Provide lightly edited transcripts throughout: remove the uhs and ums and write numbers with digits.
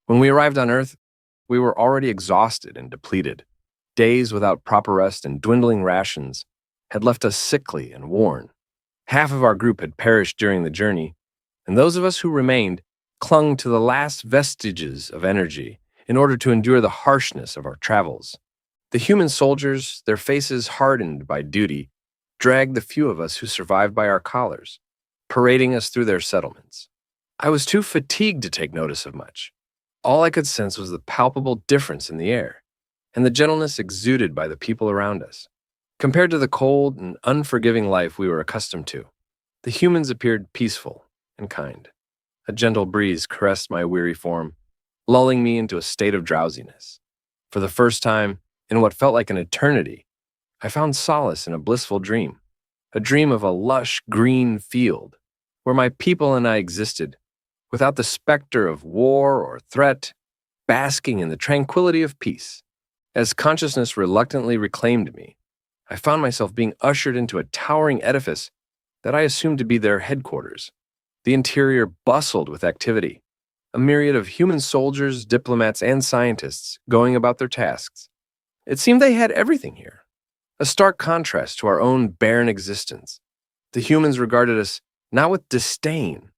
When we arrived on Earth, we were already exhausted and depleted. Days without proper rest and dwindling rations had left us sickly and worn. Half of our group had perished during the journey, and those of us who remained clung to the last vestiges of energy in order to endure the harshness of our travels. The human soldiers, their faces hardened by duty, dragged the few of us who survived by our collars, parading us through their settlements. I was too fatigued to take notice of much. All I could sense was the palpable difference in the air and the gentleness exuded by the people around us. Compared to the cold and unforgiving life we were accustomed to, the humans appeared peaceful and kind. A gentle breeze caressed my weary form, lulling me into a state of drowsiness. For the first time, in what felt like an eternity, I found solace in a blissful dream, a dream of a lush green field where my people and I existed, without the specter of war or threat, basking in the tranquility of peace. As consciousness reluctantly reclaimed me, I found myself being ushered into a towering edifice that I assumed to be their headquarters. The interior bustled with activity, a myriad of human soldiers, diplomats, and scientists going about their tasks. It seemed they had everything here, a stark contrast to our own barren existence. The humans regarded us not with disdain,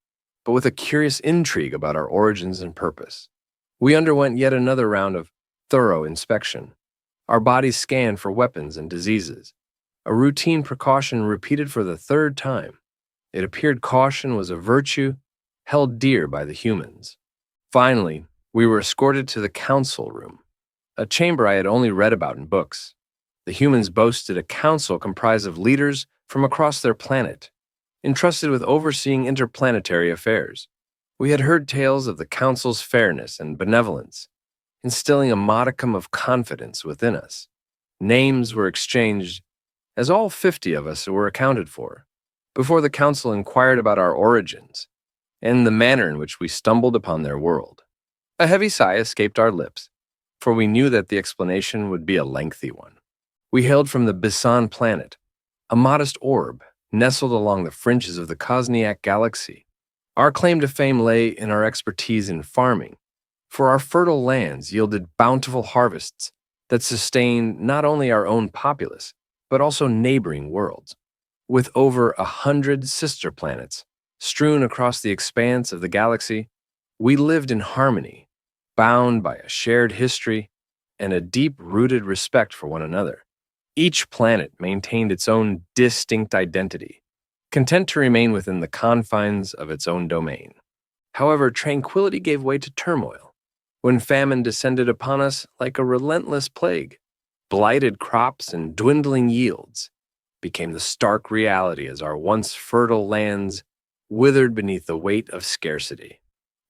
but with a curious intrigue about our origins and purpose. We underwent yet another round of thorough inspection. Our bodies scanned for weapons and diseases, a routine precaution repeated for the third time. It appeared caution was a virtue held dear by the humans. Finally, we were escorted to the council room, a chamber I had only read about in books. The humans boasted a council comprised of leaders from across their planet, entrusted with overseeing interplanetary affairs. We had heard tales of the council's fairness and benevolence, instilling a modicum of confidence within us. Names were exchanged, as all 50 of us were accounted for, before the council inquired about our origins and the manner in which we stumbled upon their world. A heavy sigh escaped our lips, for we knew that the explanation would be a lengthy one. We hailed from the Bisan planet, a modest orb nestled along the fringes of the Cosniak galaxy. Our claim to fame lay in our expertise in farming, for our fertile lands yielded bountiful harvests that sustained not only our own populace, but also neighboring worlds. With over 100 sister planets strewn across the expanse of the galaxy, we lived in harmony, bound by a shared history and a deep-rooted respect for one another. Each planet maintained its own distinct identity, content to remain within the confines of its own domain. However, tranquility gave way to turmoil when famine descended upon us like a relentless plague. Blighted crops and dwindling yields became the stark reality as our once fertile lands withered beneath the weight of scarcity.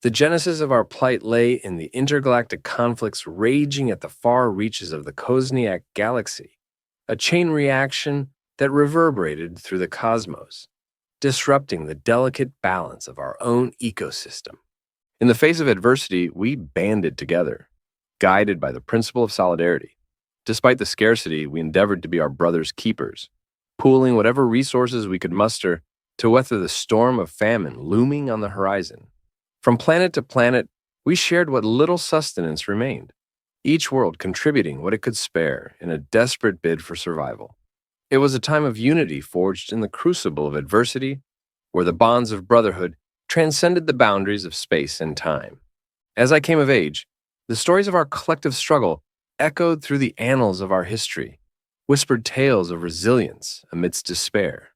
The genesis of our plight lay in the intergalactic conflicts raging at the far reaches of the Cosniak galaxy, a chain reaction that reverberated through the cosmos, disrupting the delicate balance of our own ecosystem. In the face of adversity, we banded together, guided by the principle of solidarity. Despite the scarcity, we endeavored to be our brother's keepers, pooling whatever resources we could muster to weather the storm of famine looming on the horizon. From planet to planet, we shared what little sustenance remained, each world contributing what it could spare in a desperate bid for survival. It was a time of unity forged in the crucible of adversity, where the bonds of brotherhood transcended the boundaries of space and time. As I came of age, the stories of our collective struggle echoed through the annals of our history, whispered tales of resilience amidst despair.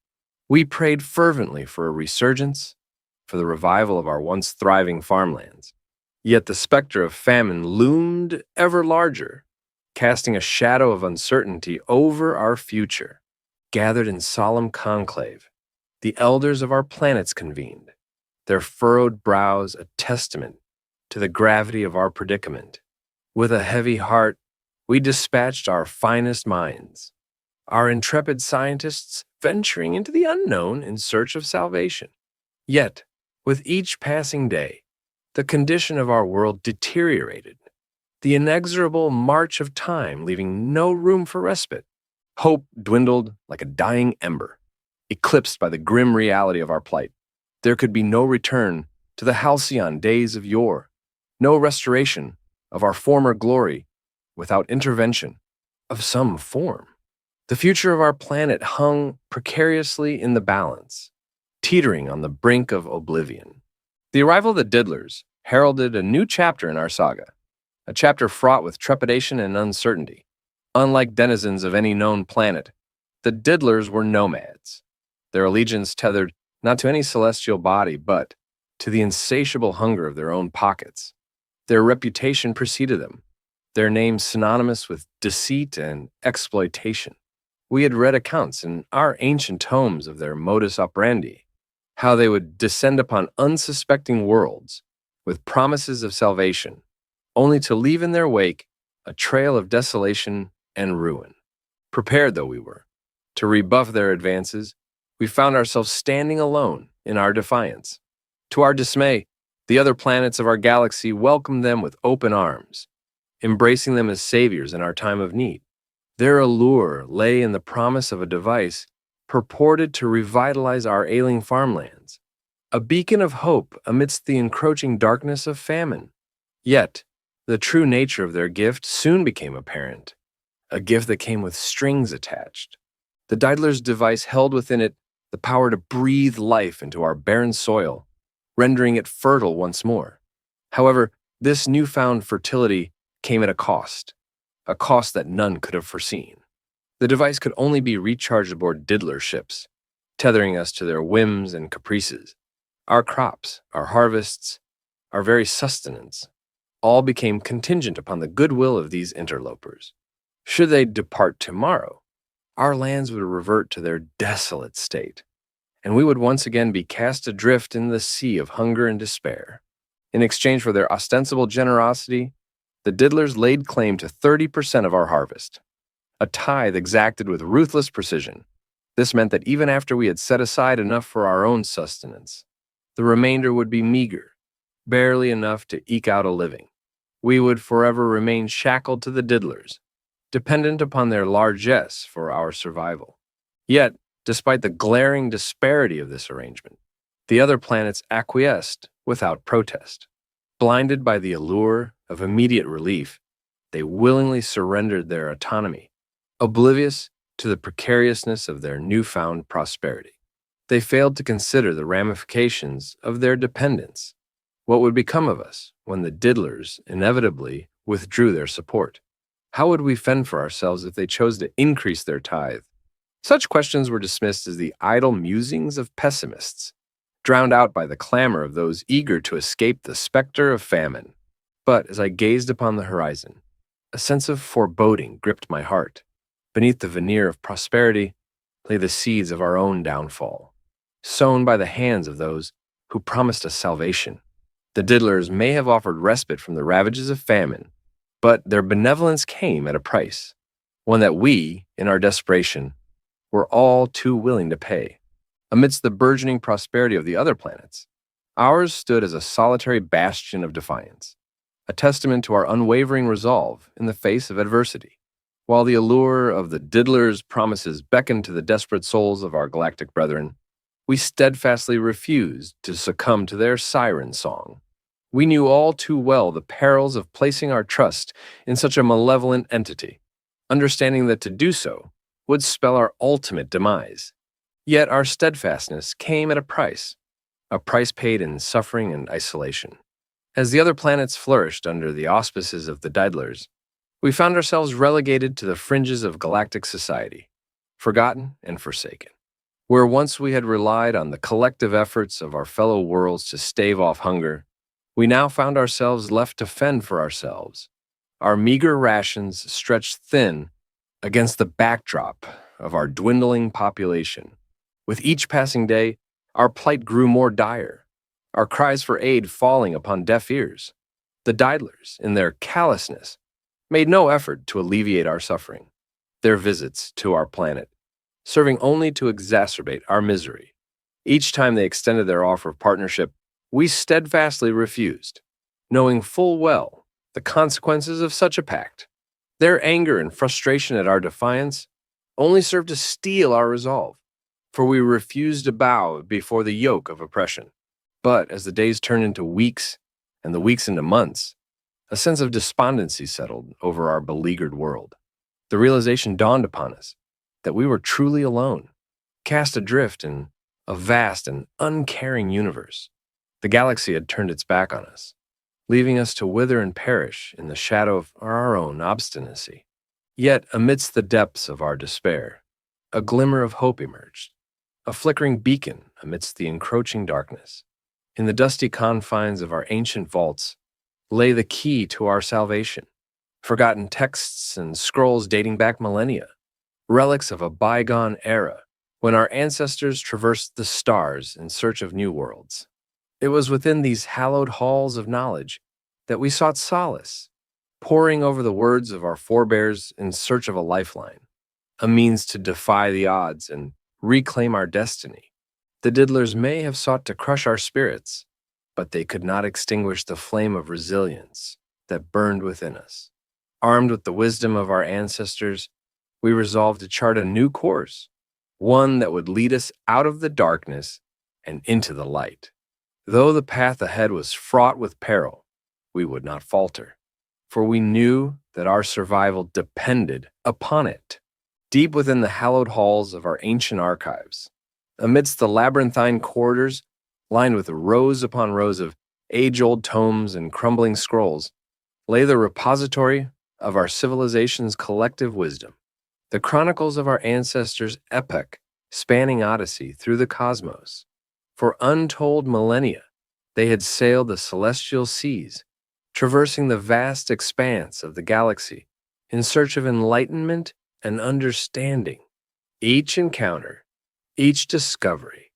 We prayed fervently for a resurgence, for the revival of our once thriving farmlands. Yet the specter of famine loomed ever larger, casting a shadow of uncertainty over our future. Gathered in solemn conclave, the elders of our planets convened, their furrowed brows a testament to the gravity of our predicament. With a heavy heart, we dispatched our finest minds, our intrepid scientists venturing into the unknown in search of salvation. Yet, with each passing day, the condition of our world deteriorated, the inexorable march of time leaving no room for respite. Hope dwindled like a dying ember, eclipsed by the grim reality of our plight. There could be no return to the halcyon days of yore, no restoration of our former glory without intervention of some form. The future of our planet hung precariously in the balance, teetering on the brink of oblivion. The arrival of the Diddlers heralded a new chapter in our saga, a chapter fraught with trepidation and uncertainty. Unlike denizens of any known planet, the Diddlers were nomads, their allegiance tethered not to any celestial body, but to the insatiable hunger of their own pockets. Their reputation preceded them, their names synonymous with deceit and exploitation. We had read accounts in our ancient tomes of their modus operandi, how they would descend upon unsuspecting worlds with promises of salvation, only to leave in their wake a trail of desolation and ruin. Prepared though we were to rebuff their advances, we found ourselves standing alone in our defiance. To our dismay, the other planets of our galaxy welcomed them with open arms, embracing them as saviors in our time of need. Their allure lay in the promise of a device purported to revitalize our ailing farmlands, a beacon of hope amidst the encroaching darkness of famine. Yet, the true nature of their gift soon became apparent, a gift that came with strings attached. The Diddler's device held within it the power to breathe life into our barren soil, rendering it fertile once more. However, this newfound fertility came at a cost that none could have foreseen. The device could only be recharged aboard Diddler ships, tethering us to their whims and caprices. Our crops, our harvests, our very sustenance, all became contingent upon the goodwill of these interlopers. Should they depart tomorrow, our lands would revert to their desolate state, and we would once again be cast adrift in the sea of hunger and despair. In exchange for their ostensible generosity, the Diddlers laid claim to 30% of our harvest, a tithe exacted with ruthless precision. This meant that even after we had set aside enough for our own sustenance, the remainder would be meager, barely enough to eke out a living. We would forever remain shackled to the Diddlers, dependent upon their largesse for our survival. Yet, despite the glaring disparity of this arrangement, the other planets acquiesced without protest. Blinded by the allure of immediate relief, they willingly surrendered their autonomy, oblivious to the precariousness of their newfound prosperity. They failed to consider the ramifications of their dependence. What would become of us when the Diddlers inevitably withdrew their support? How would we fend for ourselves if they chose to increase their tithe? Such questions were dismissed as the idle musings of pessimists, drowned out by the clamor of those eager to escape the specter of famine. But as I gazed upon the horizon, a sense of foreboding gripped my heart. Beneath the veneer of prosperity lay the seeds of our own downfall, sown by the hands of those who promised us salvation. The Diddlers may have offered respite from the ravages of famine, but their benevolence came at a price, one that we, in our desperation, were all too willing to pay. Amidst the burgeoning prosperity of the other planets, ours stood as a solitary bastion of defiance, a testament to our unwavering resolve in the face of adversity. While the allure of the Diddlers' promises beckoned to the desperate souls of our galactic brethren, we steadfastly refused to succumb to their siren song. We knew all too well the perils of placing our trust in such a malevolent entity, understanding that to do so would spell our ultimate demise. Yet our steadfastness came at a price paid in suffering and isolation. As the other planets flourished under the auspices of the Diddlers, we found ourselves relegated to the fringes of galactic society, forgotten and forsaken. Where once we had relied on the collective efforts of our fellow worlds to stave off hunger, we now found ourselves left to fend for ourselves, our meager rations stretched thin against the backdrop of our dwindling population. With each passing day, our plight grew more dire, our cries for aid falling upon deaf ears. The Diddlers, in their callousness, made no effort to alleviate our suffering, their visits to our planet serving only to exacerbate our misery. Each time they extended their offer of partnership, we steadfastly refused, knowing full well the consequences of such a pact. Their anger and frustration at our defiance only served to steel our resolve, for we refused to bow before the yoke of oppression. But as the days turned into weeks and the weeks into months, A sense of despondency settled over our beleaguered world. The realization dawned upon us that we were truly alone, cast adrift in a vast and uncaring universe. The galaxy had turned its back on us, leaving us to wither and perish in the shadow of our own obstinacy. Yet, amidst the depths of our despair, a glimmer of hope emerged, a flickering beacon amidst the encroaching darkness. In the dusty confines of our ancient vaults lay the key to our salvation, forgotten texts and scrolls dating back millennia, relics of a bygone era when our ancestors traversed the stars in search of new worlds. It was within these hallowed halls of knowledge that we sought solace, poring over the words of our forebears in search of a lifeline, a means to defy the odds and reclaim our destiny. The diddlers may have sought to crush our spirits, but they could not extinguish the flame of resilience that burned within us. Armed with the wisdom of our ancestors, we resolved to chart a new course, one that would lead us out of the darkness and into the light. Though the path ahead was fraught with peril, we would not falter, for we knew that our survival depended upon it. Deep within the hallowed halls of our ancient archives, amidst the labyrinthine corridors lined with rows upon rows of age-old tomes and crumbling scrolls, lay the repository of our civilization's collective wisdom, the chronicles of our ancestors' epic spanning odyssey through the cosmos. For untold millennia, they had sailed the celestial seas, traversing the vast expanse of the galaxy in search of enlightenment and understanding. Each encounter, each discovery,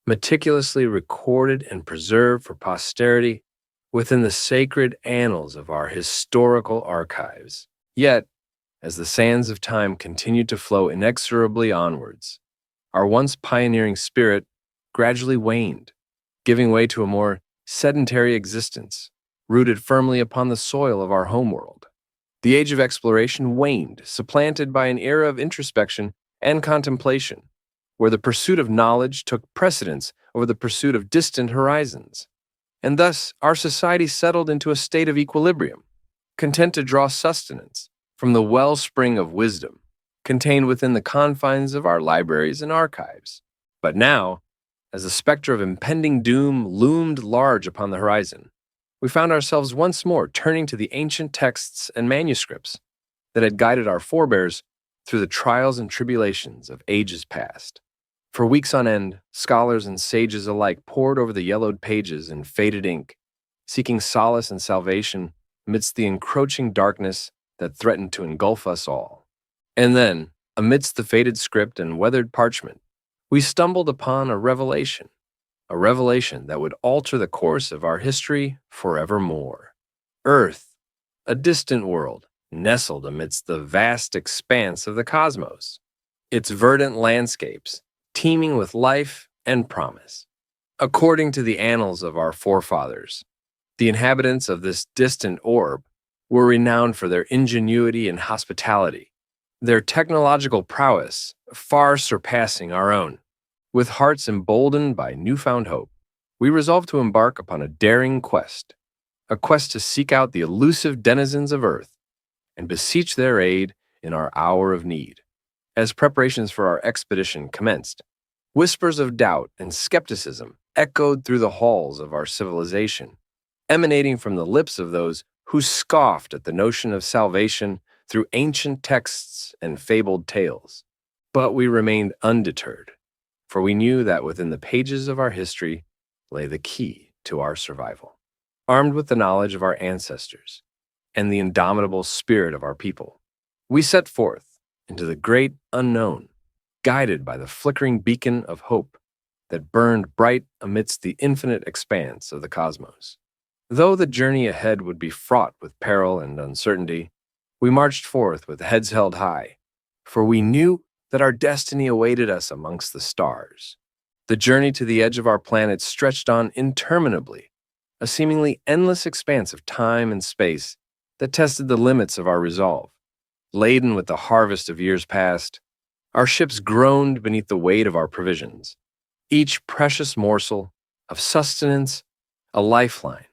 meticulously recorded and preserved for posterity within the sacred annals of our historical archives. Yet, as the sands of time continued to flow inexorably onwards, our once pioneering spirit gradually waned, giving way to a more sedentary existence, rooted firmly upon the soil of our homeworld. The age of exploration waned, supplanted by an era of introspection and contemplation, where the pursuit of knowledge took precedence over the pursuit of distant horizons. And thus, our society settled into a state of equilibrium, content to draw sustenance from the wellspring of wisdom contained within the confines of our libraries and archives. But now, as the specter of impending doom loomed large upon the horizon, we found ourselves once more turning to the ancient texts and manuscripts that had guided our forebears through the trials and tribulations of ages past. For weeks on end, scholars and sages alike pored over the yellowed pages in faded ink, seeking solace and salvation amidst the encroaching darkness that threatened to engulf us all. And then, amidst the faded script and weathered parchment, we stumbled upon a revelation that would alter the course of our history forevermore. Earth, a distant world, nestled amidst the vast expanse of the cosmos, its verdant landscapes teeming with life and promise. According to the annals of our forefathers, the inhabitants of this distant orb were renowned for their ingenuity and hospitality, their technological prowess far surpassing our own. With hearts emboldened by newfound hope, we resolved to embark upon a daring quest, a quest to seek out the elusive denizens of Earth and beseech their aid in our hour of need. As preparations for our expedition commenced, whispers of doubt and skepticism echoed through the halls of our civilization, emanating from the lips of those who scoffed at the notion of salvation through ancient texts and fabled tales. But we remained undeterred, for we knew that within the pages of our history lay the key to our survival. Armed with the knowledge of our ancestors and the indomitable spirit of our people, we set forth into the great unknown, guided by the flickering beacon of hope that burned bright amidst the infinite expanse of the cosmos. Though the journey ahead would be fraught with peril and uncertainty, we marched forth with heads held high, for we knew that our destiny awaited us amongst the stars. The journey to the edge of our planet stretched on interminably, a seemingly endless expanse of time and space that tested the limits of our resolve. Laden with the harvest of years past, our ships groaned beneath the weight of our provisions, each precious morsel of sustenance a lifeline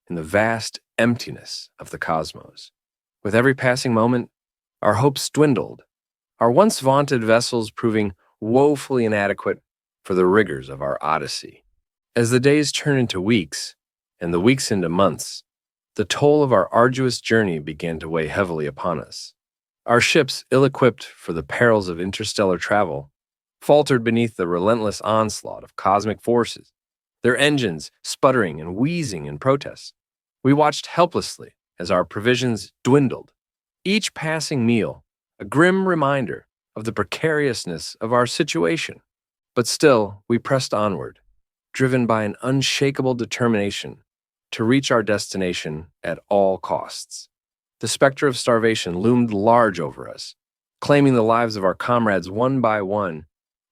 in the vast emptiness of the cosmos. With every passing moment, our hopes dwindled, our once vaunted vessels proving woefully inadequate for the rigors of our odyssey. As the days turned into weeks, and the weeks into months, the toll of our arduous journey began to weigh heavily upon us. Our ships, ill-equipped for the perils of interstellar travel, faltered beneath the relentless onslaught of cosmic forces, their engines sputtering and wheezing in protest. We watched helplessly as our provisions dwindled, each passing meal a grim reminder of the precariousness of our situation. But still, we pressed onward, driven by an unshakable determination to reach our destination at all costs. The specter of starvation loomed large over us, claiming the lives of our comrades one by one,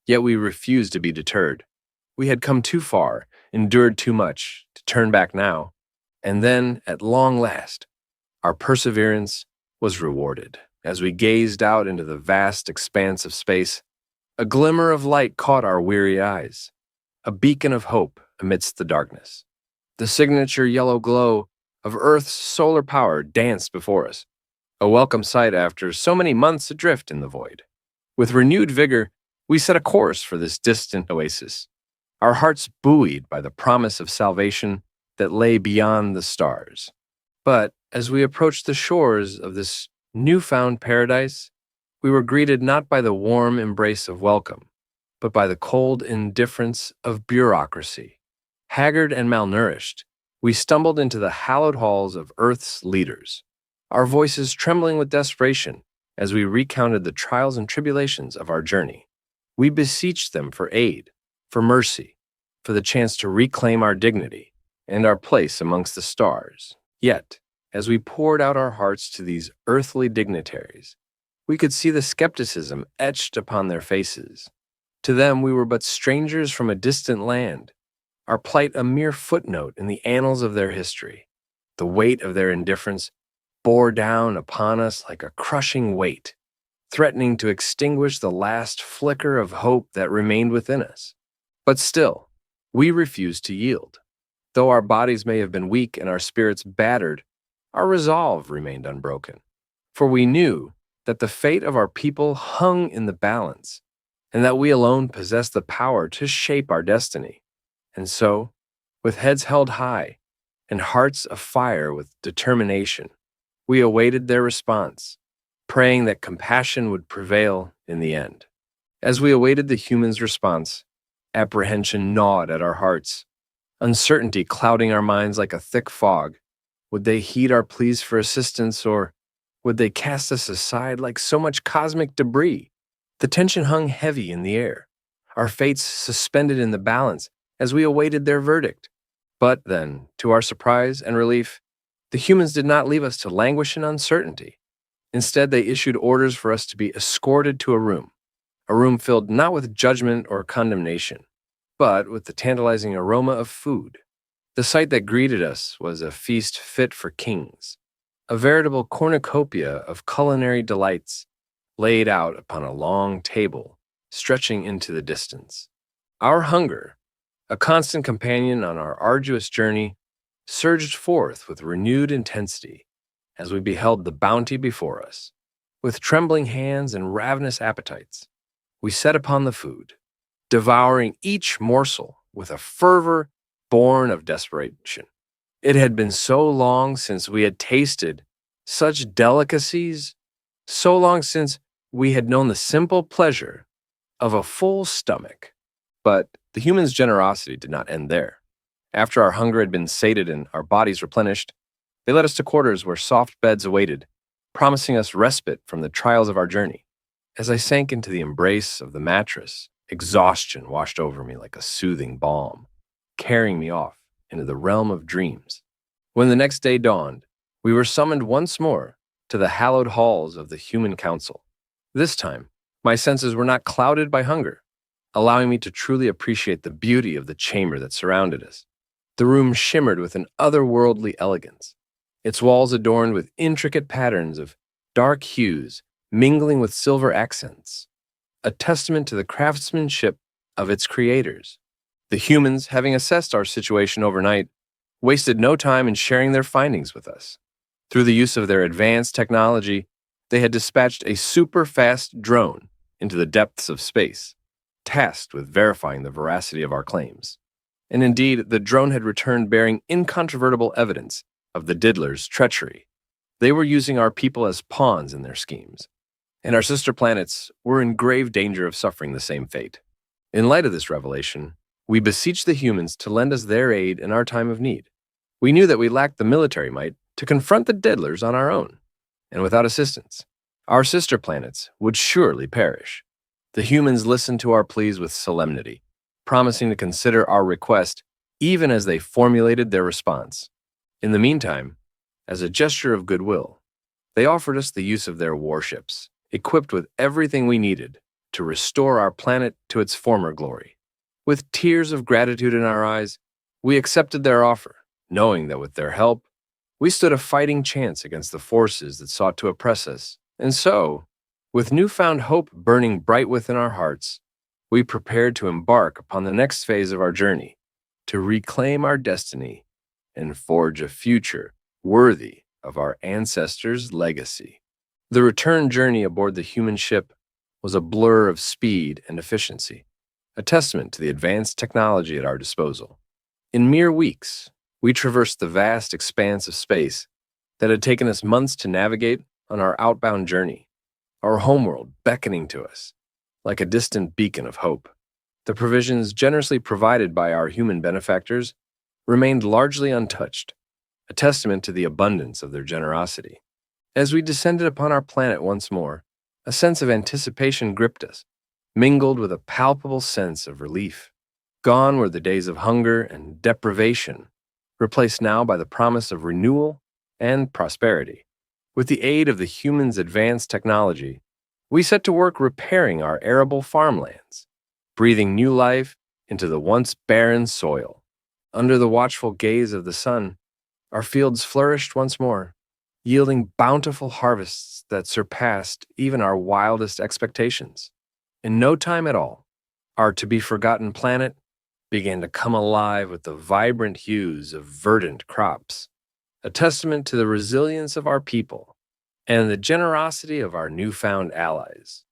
yet we refused to be deterred. We had come too far, endured too much, to turn back now, and then, at long last, our perseverance was rewarded. As we gazed out into the vast expanse of space, a glimmer of light caught our weary eyes, a beacon of hope amidst the darkness. The signature yellow glow of Earth's solar power danced before us, a welcome sight after so many months adrift in the void. With renewed vigor, we set a course for this distant oasis, our hearts buoyed by the promise of salvation that lay beyond the stars. But as we approached the shores of this newfound paradise, we were greeted not by the warm embrace of welcome, but by the cold indifference of bureaucracy. Haggard and malnourished, we stumbled into the hallowed halls of Earth's leaders, our voices trembling with desperation as we recounted the trials and tribulations of our journey. We beseeched them for aid, for mercy, for the chance to reclaim our dignity and our place amongst the stars. Yet, as we poured out our hearts to these earthly dignitaries, we could see the skepticism etched upon their faces. To them, we were but strangers from a distant land, our plight a mere footnote in the annals of their history. The weight of their indifference bore down upon us like a crushing weight, threatening to extinguish the last flicker of hope that remained within us. But still, we refused to yield. Though our bodies may have been weak and our spirits battered, our resolve remained unbroken. For we knew that the fate of our people hung in the balance, and that we alone possessed the power to shape our destiny. And so, with heads held high and hearts afire with determination, we awaited their response, praying that compassion would prevail in the end. As we awaited the humans' response, apprehension gnawed at our hearts, uncertainty clouding our minds like a thick fog. Would they heed our pleas for assistance, or would they cast us aside like so much cosmic debris? The tension hung heavy in the air, our fates suspended in the balance as we awaited their verdict. But then, to our surprise and relief, the humans did not leave us to languish in uncertainty. Instead, they issued orders for us to be escorted to a room filled not with judgment or condemnation, but with the tantalizing aroma of food. The sight that greeted us was a feast fit for kings, a veritable cornucopia of culinary delights laid out upon a long table stretching into the distance. Our hunger, a constant companion on our arduous journey, surged forth with renewed intensity as we beheld the bounty before us. With trembling hands and ravenous appetites, we set upon the food, devouring each morsel with a fervor born of desperation. It had been so long since we had tasted such delicacies, so long since we had known the simple pleasure of a full stomach. But the humans' generosity did not end there. After our hunger had been sated and our bodies replenished, they led us to quarters where soft beds awaited, promising us respite from the trials of our journey. As I sank into the embrace of the mattress, exhaustion washed over me like a soothing balm, carrying me off into the realm of dreams. When the next day dawned, we were summoned once more to the hallowed halls of the human council. This time, my senses were not clouded by hunger, allowing me to truly appreciate the beauty of the chamber that surrounded us. The room shimmered with an otherworldly elegance, its walls adorned with intricate patterns of dark hues mingling with silver accents, a testament to the craftsmanship of its creators. The humans, having assessed our situation overnight, wasted no time in sharing their findings with us. Through the use of their advanced technology, they had dispatched a super-fast drone into the depths of space, tasked with verifying the veracity of our claims. And indeed, the drone had returned bearing incontrovertible evidence of the diddlers' treachery. They were using our people as pawns in their schemes, and our sister planets were in grave danger of suffering the same fate. In light of this revelation, we beseeched the humans to lend us their aid in our time of need. We knew that we lacked the military might to confront the diddlers on our own, and without assistance, our sister planets would surely perish. The humans listened to our pleas with solemnity, promising to consider our request even as they formulated their response. In the meantime, as a gesture of goodwill, they offered us the use of their warships, equipped with everything we needed to restore our planet to its former glory. With tears of gratitude in our eyes, we accepted their offer, knowing that with their help, we stood a fighting chance against the forces that sought to oppress us. And so, with newfound hope burning bright within our hearts, we prepared to embark upon the next phase of our journey, to reclaim our destiny and forge a future worthy of our ancestors' legacy. The return journey aboard the human ship was a blur of speed and efficiency, a testament to the advanced technology at our disposal. In mere weeks, we traversed the vast expanse of space that had taken us months to navigate on our outbound journey, our homeworld beckoning to us like a distant beacon of hope. The provisions generously provided by our human benefactors remained largely untouched, a testament to the abundance of their generosity. As we descended upon our planet once more, a sense of anticipation gripped us, mingled with a palpable sense of relief. Gone were the days of hunger and deprivation, replaced now by the promise of renewal and prosperity. With the aid of the humans' advanced technology, we set to work repairing our arable farmlands, breathing new life into the once barren soil. Under the watchful gaze of the sun, our fields flourished once more, yielding bountiful harvests that surpassed even our wildest expectations. In no time at all, our to-be-forgotten planet began to come alive with the vibrant hues of verdant crops, a testament to the resilience of our people and the generosity of our newfound allies.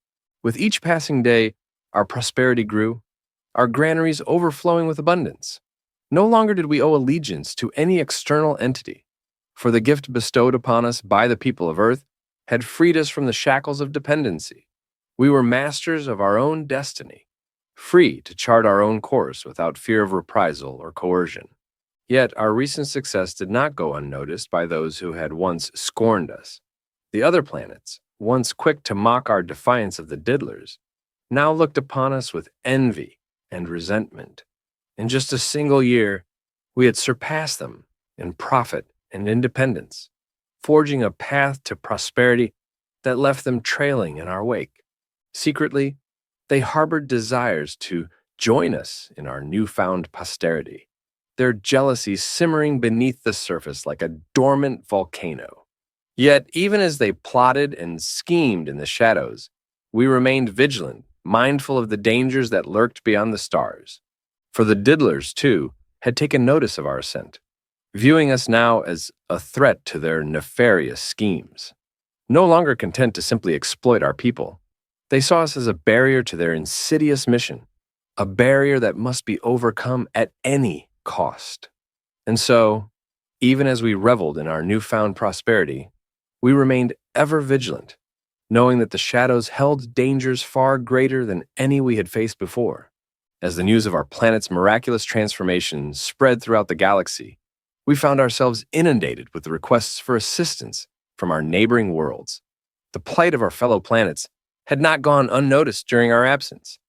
With each passing day, our prosperity grew, our granaries overflowing with abundance. No longer did we owe allegiance to any external entity, for the gift bestowed upon us by the people of Earth had freed us from the shackles of dependency. We were masters of our own destiny, free to chart our own course without fear of reprisal or coercion. Yet our recent success did not go unnoticed by those who had once scorned us. The other planets, once quick to mock our defiance of the diddlers, now looked upon us with envy and resentment. In just a single year, we had surpassed them in profit and independence, forging a path to prosperity that left them trailing in our wake. Secretly, they harbored desires to join us in our newfound posterity, their jealousy simmering beneath the surface like a dormant volcano. Yet, even as they plotted and schemed in the shadows, we remained vigilant, mindful of the dangers that lurked beyond the stars. For the diddlers, too, had taken notice of our ascent, viewing us now as a threat to their nefarious schemes. No longer content to simply exploit our people, they saw us as a barrier to their insidious mission, a barrier that must be overcome at any cost. And so, even as we reveled in our newfound prosperity, we remained ever vigilant, knowing that the shadows held dangers far greater than any we had faced before. As the news of our planet's miraculous transformation spread throughout the galaxy, we found ourselves inundated with requests for assistance from our neighboring worlds. The plight of our fellow planets had not gone unnoticed during our absence,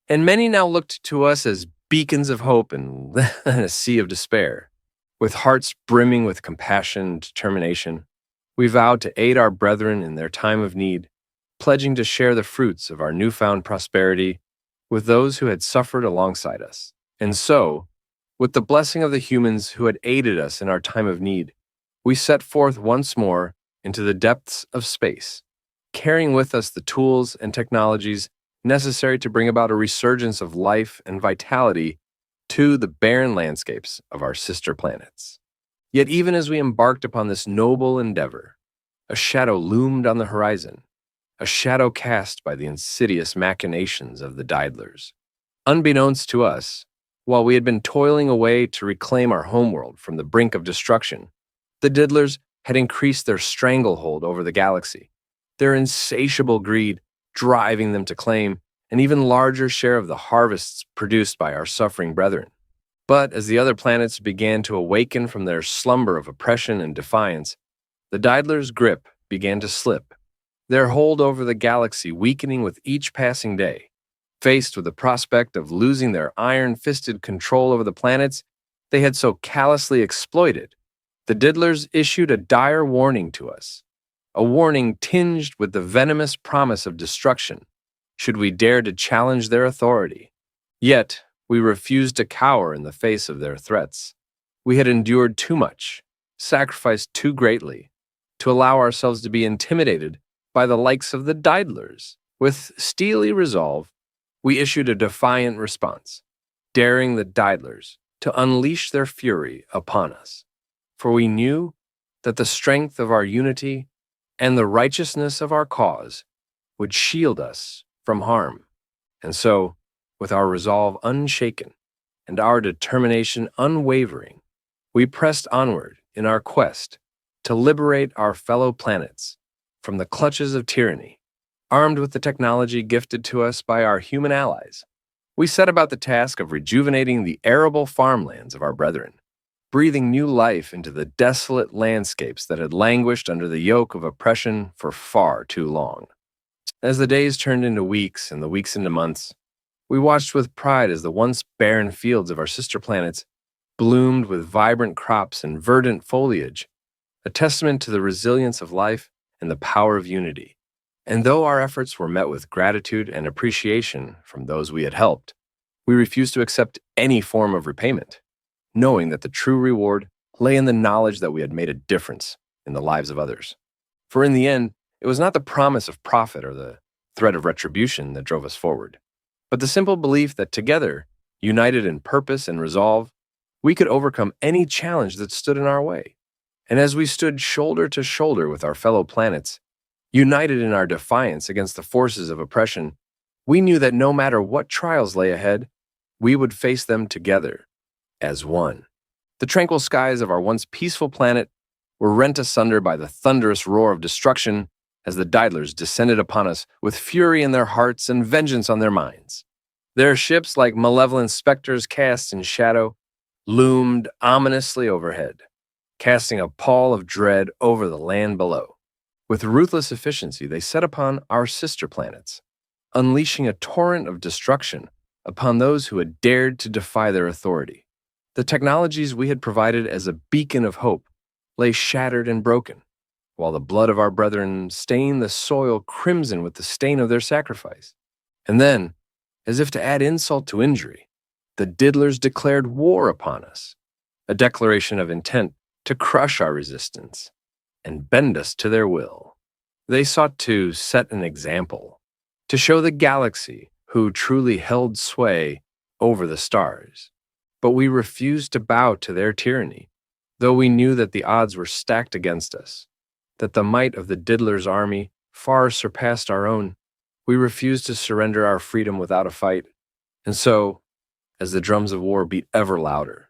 and many now looked to us as beacons of hope in a sea of despair. With hearts brimming with compassion and determination, we vowed to aid our brethren in their time of need, pledging to share the fruits of our newfound prosperity with those who had suffered alongside us. And so, with the blessing of the humans who had aided us in our time of need, we set forth once more into the depths of space, carrying with us the tools and technologies necessary to bring about a resurgence of life and vitality to the barren landscapes of our sister planets. Yet even as we embarked upon this noble endeavor, a shadow loomed on the horizon, a shadow cast by the insidious machinations of the Daedalers. Unbeknownst to us, while we had been toiling away to reclaim our homeworld from the brink of destruction, the Diddlers had increased their stranglehold over the galaxy, their insatiable greed driving them to claim an even larger share of the harvests produced by our suffering brethren. But as the other planets began to awaken from their slumber of oppression and defiance, the Daedalers' grip began to slip, their hold over the galaxy weakening with each passing day. Faced with the prospect of losing their iron-fisted control over the planets they had so callously exploited, the Diddlers issued a dire warning to us, a warning tinged with the venomous promise of destruction, should we dare to challenge their authority. Yet, we refused to cower in the face of their threats. We had endured too much, sacrificed too greatly, to allow ourselves to be intimidated by the likes of the Daedalers. With steely resolve, we issued a defiant response, daring the Daedalers to unleash their fury upon us. For we knew that the strength of our unity and the righteousness of our cause would shield us from harm. And so, with our resolve unshaken and our determination unwavering, we pressed onward in our quest to liberate our fellow planets from the clutches of tyranny. Armed with the technology gifted to us by our human allies, we set about the task of rejuvenating the arable farmlands of our brethren, breathing new life into the desolate landscapes that had languished under the yoke of oppression for far too long. As the days turned into weeks and the weeks into months, we watched with pride as the once barren fields of our sister planets bloomed with vibrant crops and verdant foliage, a testament to the resilience of life and the power of unity. And though our efforts were met with gratitude and appreciation from those we had helped, we refused to accept any form of repayment, knowing that the true reward lay in the knowledge that we had made a difference in the lives of others. For in the end, it was not the promise of profit or the threat of retribution that drove us forward, but the simple belief that together, united in purpose and resolve, we could overcome any challenge that stood in our way. And as we stood shoulder to shoulder with our fellow planets, united in our defiance against the forces of oppression, we knew that no matter what trials lay ahead, we would face them together, as one. The tranquil skies of our once peaceful planet were rent asunder by the thunderous roar of destruction as the Daedalers descended upon us with fury in their hearts and vengeance on their minds. Their ships, like malevolent specters cast in shadow, loomed ominously overhead, casting a pall of dread over the land below. With ruthless efficiency, they set upon our sister planets, unleashing a torrent of destruction upon those who had dared to defy their authority. The technologies we had provided as a beacon of hope lay shattered and broken, while the blood of our brethren stained the soil crimson with the stain of their sacrifice. And then, as if to add insult to injury, the Diddlers declared war upon us, a declaration of intent to crush our resistance and bend us to their will. They sought to set an example, to show the galaxy who truly held sway over the stars. But we refused to bow to their tyranny, though we knew that the odds were stacked against us, that the might of the Diddlers' army far surpassed our own. We refused to surrender our freedom without a fight. And so, as the drums of war beat ever louder,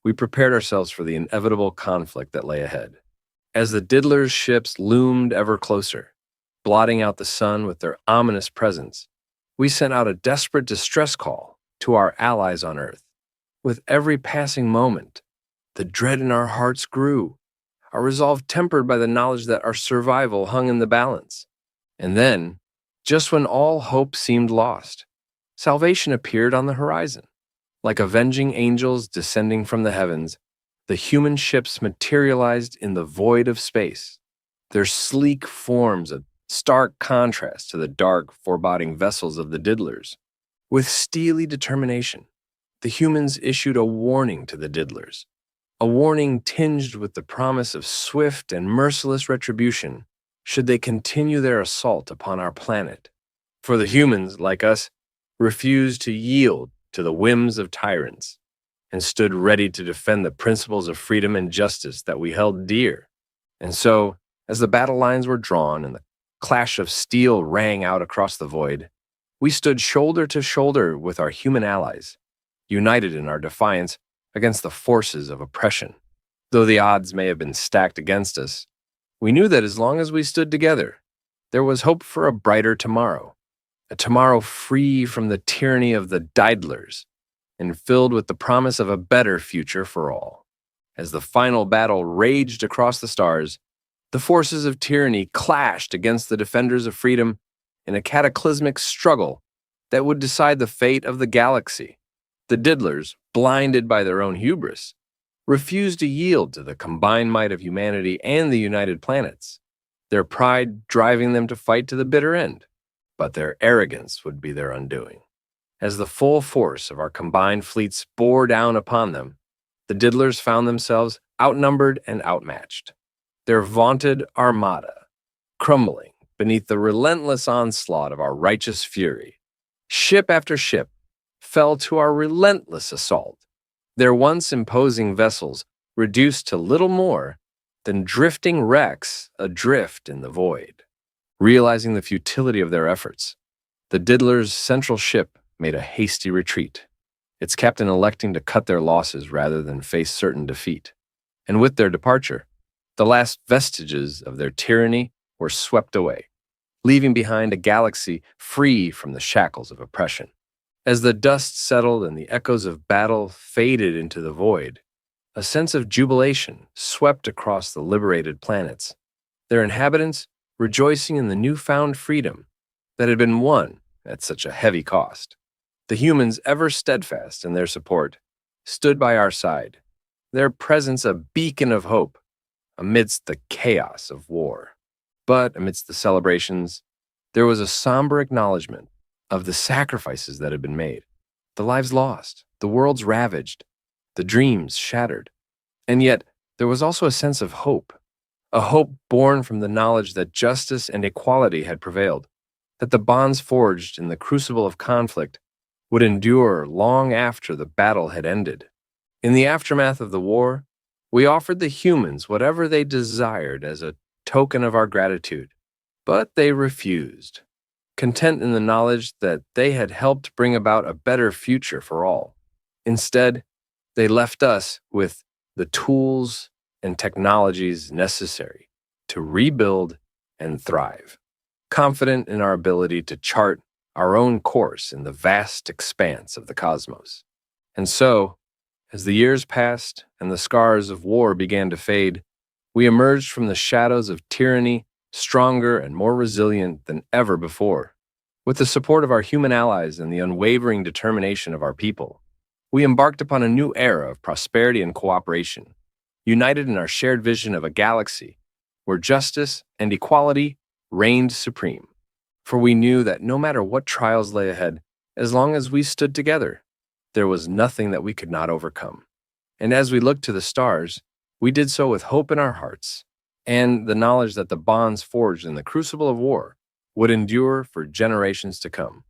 we prepared ourselves for the inevitable conflict that lay ahead. As the Diddlers' ships loomed ever closer, blotting out the sun with their ominous presence, we sent out a desperate distress call to our allies on Earth. With every passing moment, the dread in our hearts grew, our resolve tempered by the knowledge that our survival hung in the balance. And then, just when all hope seemed lost, salvation appeared on the horizon. Like avenging angels descending from the heavens, the human ships materialized in the void of space, their sleek forms a stark contrast to the dark, foreboding vessels of the Diddlers. With steely determination, the humans issued a warning to the Diddlers, a warning tinged with the promise of swift and merciless retribution should they continue their assault upon our planet. For the humans, like us, refused to yield to the whims of tyrants. and stood ready to defend the principles of freedom and justice that we held dear. And so, as the battle lines were drawn and the clash of steel rang out across the void, we stood shoulder to shoulder with our human allies, united in our defiance against the forces of oppression. Though the odds may have been stacked against us, we knew that as long as we stood together, there was hope for a brighter tomorrow, a tomorrow free from the tyranny of the Daedalers and filled with the promise of a better future for all. As the final battle raged across the stars, the forces of tyranny clashed against the defenders of freedom in a cataclysmic struggle that would decide the fate of the galaxy. The Diddlers, blinded by their own hubris, refused to yield to the combined might of humanity and the united planets, their pride driving them to fight to the bitter end. But their arrogance would be their undoing. As the full force of our combined fleets bore down upon them, the Diddlers found themselves outnumbered and outmatched, their vaunted armada crumbling beneath the relentless onslaught of our righteous fury. Ship after ship fell to our relentless assault, their once imposing vessels reduced to little more than drifting wrecks adrift in the void. Realizing the futility of their efforts, the Diddlers' central ship made a hasty retreat, its captain electing to cut their losses rather than face certain defeat. And with their departure, the last vestiges of their tyranny were swept away, leaving behind a galaxy free from the shackles of oppression. As the dust settled and the echoes of battle faded into the void, a sense of jubilation swept across the liberated planets, their inhabitants rejoicing in the newfound freedom that had been won at such a heavy cost. The humans, ever steadfast in their support, stood by our side, their presence a beacon of hope amidst the chaos of war. But amidst the celebrations, there was a somber acknowledgement of the sacrifices that had been made, the lives lost, the worlds ravaged, the dreams shattered. And yet, there was also a sense of hope, a hope born from the knowledge that justice and equality had prevailed, that the bonds forged in the crucible of conflict would endure long after the battle had ended. In the aftermath of the war, we offered the humans whatever they desired as a token of our gratitude, but they refused, content in the knowledge that they had helped bring about a better future for all. Instead, they left us with the tools and technologies necessary to rebuild and thrive, confident in our ability to chart our own course in the vast expanse of the cosmos. And so, as the years passed and the scars of war began to fade, we emerged from the shadows of tyranny stronger and more resilient than ever before. With the support of our human allies and the unwavering determination of our people, we embarked upon a new era of prosperity and cooperation, united in our shared vision of a galaxy where justice and equality reigned supreme. For we knew that no matter what trials lay ahead, as long as we stood together, there was nothing that we could not overcome. And as we looked to the stars, we did so with hope in our hearts and the knowledge that the bonds forged in the crucible of war would endure for generations to come.